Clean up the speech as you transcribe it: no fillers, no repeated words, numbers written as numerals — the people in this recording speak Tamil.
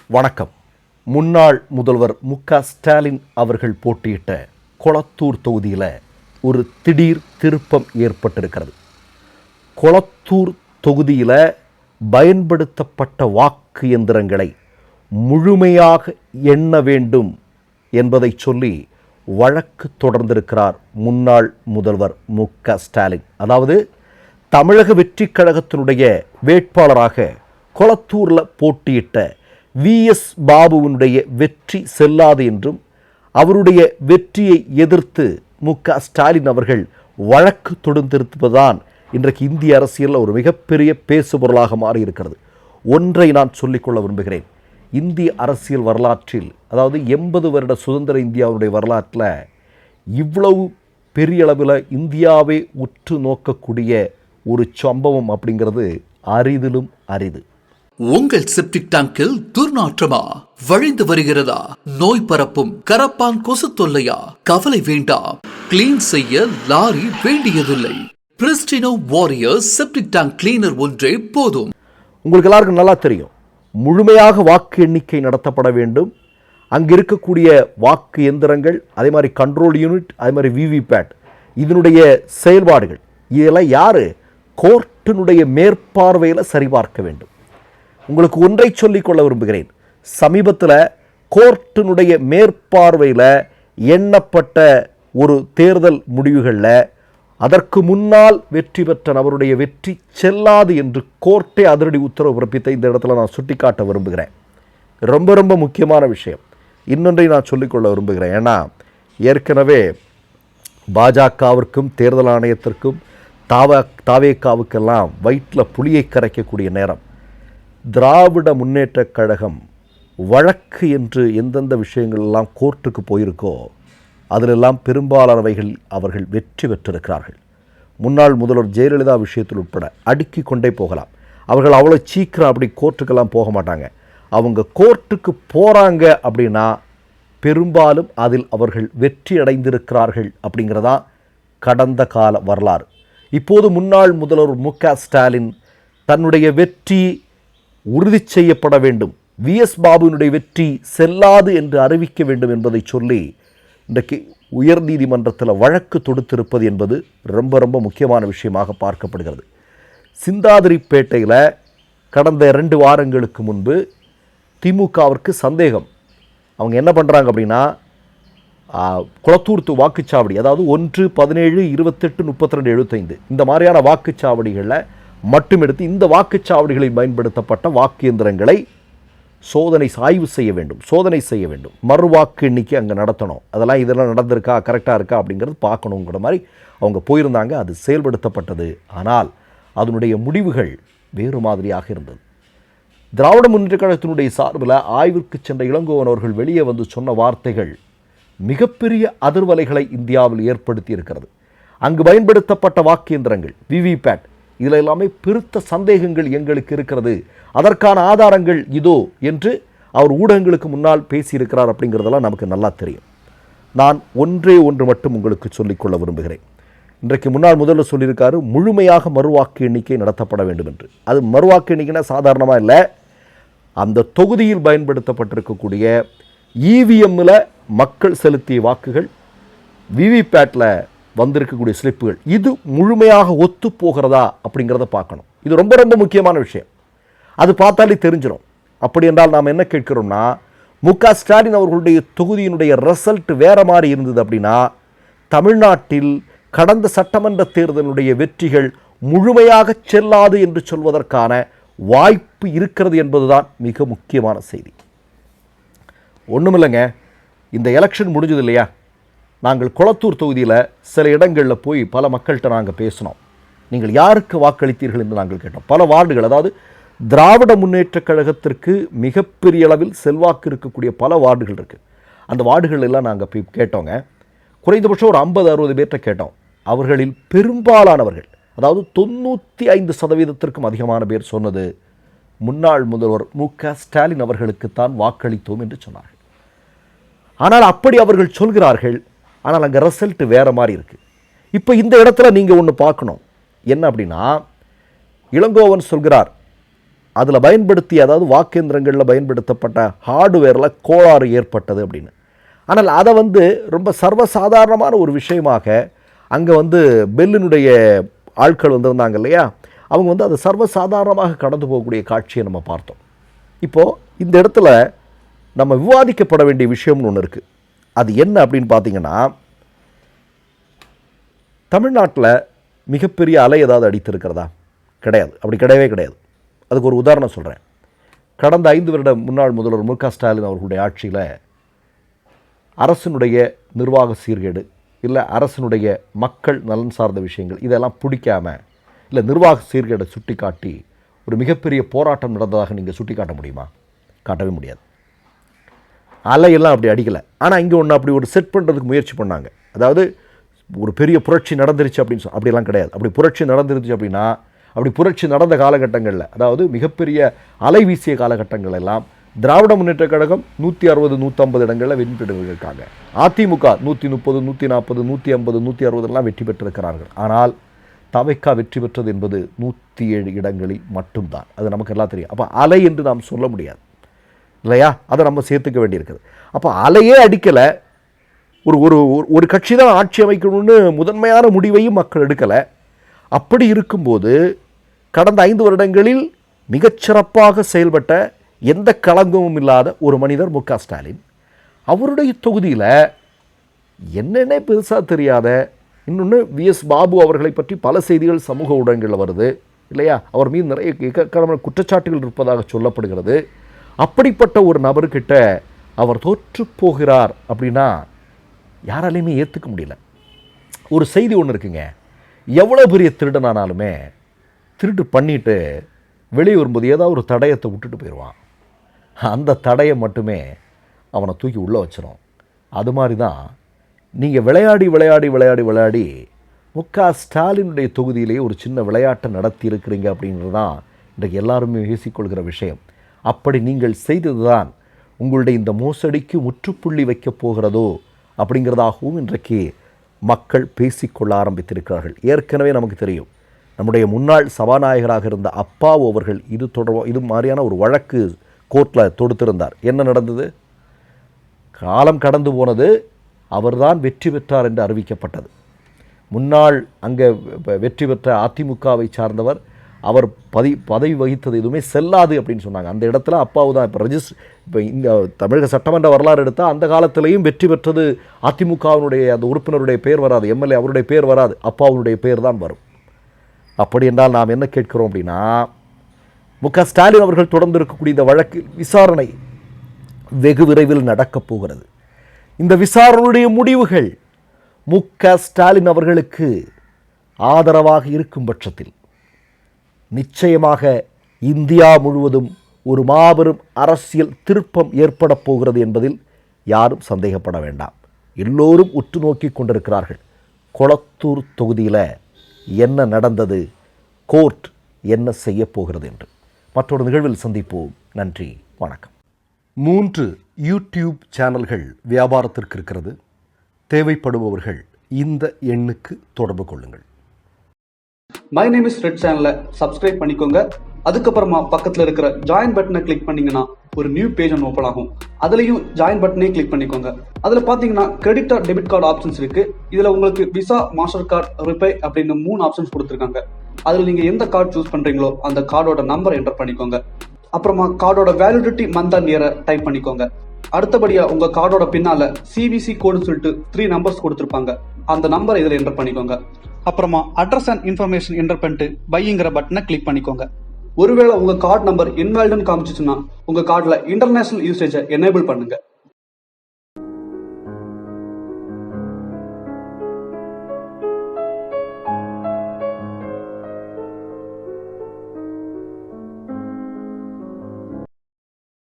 வணக்கம். முன்னாள் முதல்வர் மு.க.ஸ்டாலின் அவர்கள் போட்டியிட்ட கொளத்தூர் தொகுதியில் ஒரு திடீர் திருப்பம் ஏற்பட்டிருக்கிறது. கொளத்தூர் தொகுதியில் பயன்படுத்தப்பட்ட வாக்கு எந்திரங்களை முழுமையாக எண்ண வேண்டும் என்பதை சொல்லி வழக்கு தொடர்ந்திருக்கிறார் முன்னாள் முதல்வர் மு.க.ஸ்டாலின். அதாவது தமிழக வெற்றி கழகத்தினுடைய வேட்பாளராக கொளத்தூரில் போட்டியிட்ட வி.எஸ். பாபுவினுடைய வெற்றி செல்லாது என்றும் அவருடைய வெற்றியை எதிர்த்து மு.க.ஸ்டாலின் அவர்கள் வழக்கு தொடுத்திருப்பதுதான் இன்றைக்கு இந்திய அரசியலில் ஒரு மிகப்பெரிய பேசுபொருளாக மாறி இருக்கிறது. ஒன்றை நான் சொல்லிக்கொள்ள விரும்புகிறேன். இந்திய அரசியல் வரலாற்றில், அதாவது 80 வருட சுதந்திர இந்தியாவுடைய வரலாற்றில் இவ்வளவு பெரிய அளவில் இந்தியாவை உற்று நோக்கக்கூடிய ஒரு சம்பவம் அப்படிங்கிறது அரிதிலும் அரிது. உங்கள் செப்டிக் டேங்கில் துர்நாற்றமா வழிந்து வருகிறதா? நோய் பரப்பும் கரப்பான் கொசு தொல்லையா? கவலை வேண்டாம். கிளீன் செய்ய லாரி வேண்டியதில்லை. பிரிஸ்டினோ வாரியர் செப்டிக் டேங்க் கிளீனர் ஒன்றே போதும். உங்களுக்கு எல்லாருக்கும் நல்லா தெரியும், முழுமையாக வாக்கு எண்ணிக்கை நடத்தப்பட வேண்டும். அங்கு இருக்கக்கூடிய வாக்கு எந்திரங்கள், அதே மாதிரி கண்ட்ரோல் யூனிட், அதே மாதிரி விவிபேட், இதனுடைய செயல்பாடுகள் இதெல்லாம் யாரு? கோர்ட்டினுடைய மேற்பார்வையில் சரிபார்க்க வேண்டும். உங்களுக்கு ஒன்றை சொல்லிக்கொள்ள விரும்புகிறேன். சமீபத்தில் கோர்ட்டினுடைய மேற்பார்வையில் எண்ணப்பட்ட ஒரு தேர்தல் முடிவுகளில் அதற்கு முன்னால் வெற்றி பெற்ற நபருடைய வெற்றி செல்லாது என்று கோர்ட்டே அதிரடி உத்தரவு பிறப்பித்த இந்த இடத்துல நான் சுட்டிக்காட்ட விரும்புகிறேன். ரொம்ப ரொம்ப முக்கியமான விஷயம். இன்னொன்றை நான் சொல்லிக்கொள்ள விரும்புகிறேன். ஏன்னா ஏற்கனவே பாஜகவிற்கும் தேர்தல் ஆணையத்திற்கும் தாவேக்காவுக்கெல்லாம் வயிற்றில் புளியை கரைக்கக்கூடிய நேரம். திராவிட முன்னேற்றக் கழகம் வழக்கு என்று எந்தெந்த விஷயங்கள் எல்லாம் கோர்ட்டுக்கு போயிருக்கோ அதிலெல்லாம் பெரும்பாலானவைகள் அவர்கள் வெற்றி பெற்றிருக்கிறார்கள். முன்னாள் முதல்வர் ஜெயலலிதா விஷயத்தில் உட்பட அடுக்கி கொண்டே போகலாம். அவர்கள் அவ்வளோ சீக்கிரம் அப்படி கோர்ட்டுக்கெல்லாம் போக மாட்டாங்க. அவங்க கோர்ட்டுக்கு போகிறாங்க அப்படின்னா பெரும்பாலும் அதில் அவர்கள் வெற்றி அடைந்திருக்கிறார்கள் அப்படிங்கிறதா கடந்த கால வரலாறு. இப்போது முன்னாள் முதல்வர் மு.க.ஸ்டாலின் தன்னுடைய வெற்றி உறுதி செய்யப்பட வேண்டும், வி.எஸ். பாபுவினுடைய வெற்றி செல்லாது என்று அறிவிக்க வேண்டும் என்பதை சொல்லி இன்றைக்கு உயர்நீதிமன்றத்தில் வழக்கு தொடுத்திருப்பது என்பது ரொம்ப ரொம்ப முக்கியமான விஷயமாக பார்க்கப்படுகிறது. சிந்தாதிரிப்பேட்டையில் கடந்த 2 வாரங்களுக்கு முன்பு திமுகவிற்கு சந்தேகம். அவங்க என்ன பண்ணுறாங்க அப்படின்னா, கொளத்தூர் வாக்குச்சாவடி, அதாவது 1, 17, 28, 32, 75 இந்த மாதிரியான வாக்குச்சாவடிகளில் மட்டும் எடுத்து இந்த வாக்குச்சாவடிகளில் பயன்படுத்தப்பட்ட வாக்கு இயந்திரங்களை ஆய்வு செய்ய வேண்டும், சோதனை செய்ய வேண்டும். மறுவாக்கு எண்ணிக்கை அங்கே நடத்தணும். இதெல்லாம் நடந்திருக்கா, கரெக்டாக இருக்கா அப்படிங்கிறது பார்க்கணுங்கிற மாதிரி அவங்க போயிருந்தாங்க. அது செயல்படுத்தப்பட்டது. ஆனால் அதனுடைய முடிவுகள் வேறு மாதிரியாக இருந்தது. திராவிட முன்னேற்றக் கழகத்தினுடைய சார்பில் ஆய்விற்கு சென்ற இளங்கோவன் அவர்கள் வெளியே வந்து சொன்ன வார்த்தைகள் மிகப்பெரிய அதிர்வலைகளை இந்தியாவில் ஏற்படுத்தி இருக்கிறது. அங்கு பயன்படுத்தப்பட்ட வாக்கு இயந்திரங்கள், விவிபேட், இதில் எல்லாமே பெருத்த சந்தேகங்கள் எங்களுக்கு இருக்கிறது, அதற்கான ஆதாரங்கள் இதோ என்று அவர் ஊடகங்களுக்கு முன்னால் பேசியிருக்கிறார். அப்படிங்கிறதெல்லாம் நமக்கு நல்லா தெரியும். நான் ஒன்றே ஒன்று மட்டும் உங்களுக்கு சொல்லிக்கொள்ள விரும்புகிறேன். இன்றைக்கு முன்னாள் முதல்வர் சொல்லியிருக்காரு, முழுமையாக மறுவாக்கு எண்ணிக்கை நடத்தப்பட வேண்டும் என்று. அது மறுவாக்கு எண்ணிக்கைனா சாதாரணமாக இல்லை. அந்த தொகுதியில் பயன்படுத்தப்பட்டிருக்கக்கூடிய இவிஎம்மில் மக்கள் செலுத்திய வாக்குகள், விவிபேட்டில் வந்திருக்கக்கூடிய ஸ்லிப்புகள், இது முழுமையாக ஒத்து போகிறதா அப்படிங்கிறத பார்க்கணும். இது ரொம்ப ரொம்ப முக்கியமான விஷயம். அது பார்த்தாலே தெரிஞ்சிடும். அப்படி என்றால் நாம் என்ன கேட்கிறோம்னா, மு.க.ஸ்டாலின் அவர்களுடைய தொகுதியினுடைய ரிசல்ட் வேற மாதிரி இருந்தது அப்படின்னா தமிழ்நாட்டில் கடந்த சட்டமன்ற தேர்தலுடைய வெற்றிகள் முழுமையாக செல்லாது என்று சொல்வதற்கான வாய்ப்பு இருக்கிறது என்பதுதான் மிக முக்கியமான செய்தி. ஒன்றுமில்லைங்க, இந்த எலெக்ஷன் முடிஞ்சது இல்லையா, நாங்கள் கொளத்தூர் தொகுதியில் சில இடங்களில் போய் பல மக்கள்கிட்ட நாங்கள் பேசினோம். நீங்கள் யாருக்கு வாக்களித்தீர்கள் என்று நாங்கள் கேட்டோம். பல வார்டுகள், அதாவது திராவிட முன்னேற்றக் கழகத்திற்கு மிகப்பெரிய அளவில் செல்வாக்கு இருக்கக்கூடிய பல வார்டுகள் இருக்குது. அந்த வார்டுகள் எல்லாம் நாங்கள் போய் கேட்டோங்க. குறைந்தபட்சம் ஒரு 50-60 பேர்கிட்ட கேட்டோம். அவர்களில் பெரும்பாலானவர்கள், அதாவது 95% அதிகமான பேர் சொன்னது முன்னாள் முதல்வர் மு.க.ஸ்டாலின் அவர்களுக்குத்தான் வாக்களித்தோம் என்று சொன்னார்கள். ஆனால் அப்படி அவர்கள் சொல்கிறார்கள். ஆனால் அங்கே ரிசல்ட் வேறு மாதிரி இருக்குது. இப்போ இந்த இடத்துல நீங்கள் ஒன்று பார்க்கணும். என்ன அப்படின்னா, இளங்கோவன் சொல்கிறார், அதில் பயன்படுத்திய, அதாவது வாக்கேந்திரங்களில் பயன்படுத்தப்பட்ட ஹார்ட்வேரில் கோளாறு ஏற்பட்டது அப்படின்னு. ஆனால் அதை ரொம்ப சர்வசாதாரணமான ஒரு விஷயமாக அங்கே பெல்லினுடைய ஆட்கள் வந்தாங்க இல்லையா, அவங்க அதை சர்வசாதாரணமாக கடந்து போகக்கூடிய காட்சியை நம்ம பார்த்தோம். இப்போது இந்த இடத்துல நம்ம விவாதிக்கப்பட வேண்டிய விஷயம்னு ஒன்று இருக்குது. அது என்ன அப்படின்னு பார்த்தீங்கன்னா, தமிழ்நாட்டில் மிகப்பெரிய அலை ஏதாவது அடித்திருக்கிறதா? கிடையாது. அப்படி கிடையவே கிடையாது. அதுக்கு ஒரு உதாரணம் சொல்கிறேன். கடந்த 5 வருட முன்னாள் முதல்வர் மு க ஸ்டாலின் அவர்களுடைய ஆட்சியில் அரசினுடைய நிர்வாக சீர்கேடு, இல்லை அரசினுடைய மக்கள் நலன் சார்ந்த விஷயங்கள் இதெல்லாம் பிடிக்காமல், இல்லை நிர்வாக சீர்கேடை சுட்டி காட்டி ஒரு மிகப்பெரிய போராட்டம் நடந்ததாக நீங்கள் சுட்டி காட்ட முடியுமா? காட்டவே முடியாது. அலையெல்லாம் அப்படி அடிக்கலை. ஆனால் இங்கே ஒன்று அப்படி ஒரு செட் பண்ணுறதுக்கு முயற்சி பண்ணாங்க. அதாவது ஒரு பெரிய புரட்சி நடந்துருச்சு அப்படின்னு அப்படியெல்லாம் கிடையாது. அப்படி புரட்சி நடந்துருச்சு அப்படின்னா, அப்படி புரட்சி நடந்த காலகட்டங்களில், அதாவது மிகப்பெரிய அலை வீசிய காலகட்டங்கள் எல்லாம் திராவிட முன்னேற்ற கழகம் 160 150 இடங்களில் வெற்றி பெற்றிருக்காங்க. அதிமுக 130 140 150 160 வெற்றி பெற்றிருக்கிறார்கள். ஆனால் தவைக்கா வெற்றி பெற்றது என்பது 107 இடங்களில் மட்டும்தான். அது நமக்கு எல்லாம் தெரியும். அப்போ அலை என்று நாம் சொல்ல முடியாது இல்லையா? அதை நம்ம சேர்த்துக்க வேண்டியிருக்குது. அப்போ அலையே அடிக்கலை. ஒரு ஒரு ஒரு கட்சி தான் ஆட்சி அமைக்கணும்னு முதன்மையான முடிவையும் மக்கள் எடுக்கலை. அப்படி இருக்கும்போது கடந்த 5 வருடங்களில் மிகச்சிறப்பாக செயல்பட்ட, எந்த களங்கமும் இல்லாத ஒரு மனிதர் மு க ஸ்டாலின், அவருடைய தொகுதியில் என்னென்ன பெருசாக தெரியாத, இன்னொன்று விஎஸ் பாபு அவர்களை பற்றி பல செய்திகள் சமூக ஊடகங்களில் வருது இல்லையா? அவர் மீது நிறைய குற்றச்சாட்டுகள் இருப்பதாக சொல்லப்படுகிறது. அப்படிப்பட்ட ஒரு நபர்கிட்ட அவர் தோற்று போகிறார் அப்படின்னா யாராலையுமே ஏற்றுக்க முடியல. ஒரு செய்தி ஒன்று இருக்குங்க, எவ்வளோ பெரிய திருடனானாலுமே திருட்டு பண்ணிட்டு வெளியே வரும்போது ஏதாவது ஒரு தடயத்தை விட்டுட்டு போயிடுவான். அந்த தடயம் மட்டுமே அவனை தூக்கி உள்ளே வச்சிடும். அது மாதிரி தான் நீங்கள் விளையாடி விளையாடி விளையாடி விளையாடி மு க ஸ்டாலினுடைய தொகுதியிலேயே ஒரு சின்ன விளையாட்டை நடத்தி இருக்கிறீங்க அப்படின்றது தான் இன்றைக்கு எல்லாருமே பேசிக்கொள்கிற விஷயம். அப்படி நீங்கள் செய்தது தான் உங்களுடைய இந்த மோசடிக்கு முற்றுப்புள்ளி வைக்கப் போகிறதோ அப்படிங்கிறதாகவும் இன்றைக்கு மக்கள் பேசிக்கொள்ள ஆரம்பித்திருக்கிறார்கள். ஏற்கனவே நமக்கு தெரியும், நம்முடைய முன்னாள் சபாநாயகராக இருந்த அப்பாவு அவர்கள் இது மாதிரியான ஒரு வழக்கு கோர்ட்டில் தொடுத்திருந்தார். என்ன நடந்தது? காலம் கடந்து போனது, அவர்தான் வெற்றி பெற்றார் என்று அறிவிக்கப்பட்டது. முன்னாள் அங்கே வெற்றி பெற்ற அதிமுகவை சார்ந்தவர், அவர் பதவி வகித்தது எதுவுமே செல்லாது அப்படின்னு சொன்னாங்க. அந்த இடத்துல அப்பாவு தான் இப்போ இந்த தமிழக சட்டமன்ற வரலாறு எடுத்தால் அந்த காலத்திலையும் வெற்றி பெற்றது அதிமுகவினுடைய அந்த உறுப்பினருடைய பேர் வராது, எம்எல்ஏ அவருடைய பேர் வராது, அப்பாவுடைய பேர் தான் வரும். அப்படி என்றால் நாம் என்ன கேட்கிறோம் அப்படின்னா, மு க ஸ்டாலின் அவர்கள் தொடர்ந்து இருக்கக்கூடிய இந்த வழக்கில் விசாரணை வெகு விரைவில் நடக்கப் போகிறது. இந்த விசாரணையுடைய முடிவுகள் மு க ஸ்டாலின் அவர்களுக்கு ஆதரவாக இருக்கும் பட்சத்தில் நிச்சயமாக இந்தியா முழுவதும் ஒரு மாபெரும் அரசியல் திருப்பம் ஏற்பட போகிறது என்பதில் யாரும் சந்தேகப்பட வேண்டாம். எல்லோரும் உற்று நோக்கி கொண்டிருக்கிறார்கள். கொளத்தூர் தொகுதியில் என்ன நடந்தது, கோர்ட் என்ன செய்ய போகிறது என்று. மற்றொரு நிகழ்வில் சந்திப்போம். நன்றி, வணக்கம். 3 யூடியூப் சேனல்கள் வியாபாரத்திற்கு இருக்கிறது. தேவைப்படுபவர்கள் இந்த எண்ணுக்கு தொடர்பு கொள்ளுங்கள். மை நேம் இஸ் ரெட் சேனலை சப்ஸ்கிரைப் பண்ணிக்கோங்க. அதுக்கப்புறமா பக்கத்தில் இருக்கிற ஜாயின் பட்டனை கிளிக் பண்ணீங்கன்னா ஒரு நியூ பேஜ் ஒன்று ஓப்பன் ஆகும். அதுலேயும் ஜாயின் பட்டனே கிளிக் பண்ணிக்கோங்க. அதில் பார்த்தீங்கன்னா credit card, debit card options இருக்கு. இதில் உங்களுக்கு விசா, மாஸ்டர் கார்டு, ரிப்பே அப்படின்னு 3 ஆப்ஷன்ஸ் கொடுத்துருக்காங்க. அதில் நீங்கள் எந்த கார்டு சூஸ் பண்ணுறீங்களோ அந்த கார்டோட நம்பர் என்டர் பண்ணிக்கோங்க. அப்புறமா கார்டோட வேலிடிட்டி மந்த் அண்ட் இயரை டைப் பண்ணிக்கோங்க. அடுத்தபடியா உங்க கார்டோட பின்னால சிவிசி கோடுன்னு சொல்லிட்டு 3 நம்பர்ஸ் கொடுத்துருப்பாங்க. அந்த நம்பரை இதில் என்டர் பண்ணிக்கோங்க. அப்புறமா அட்ரஸ் அண்ட் இன்ஃபர்மேஷன் என்டர் பண்ணிட்டு பைங்கிற பட்டனை கிளிக் பண்ணிக்கோங்க. ஒருவேளை உங்க கார்டு நம்பர் இன்வாலிட்னு காமிச்சிச்சுன்னா உங்க கார்டுல இன்டர்நேஷனல் யூசேஜை எனேபிள் பண்ணுங்க.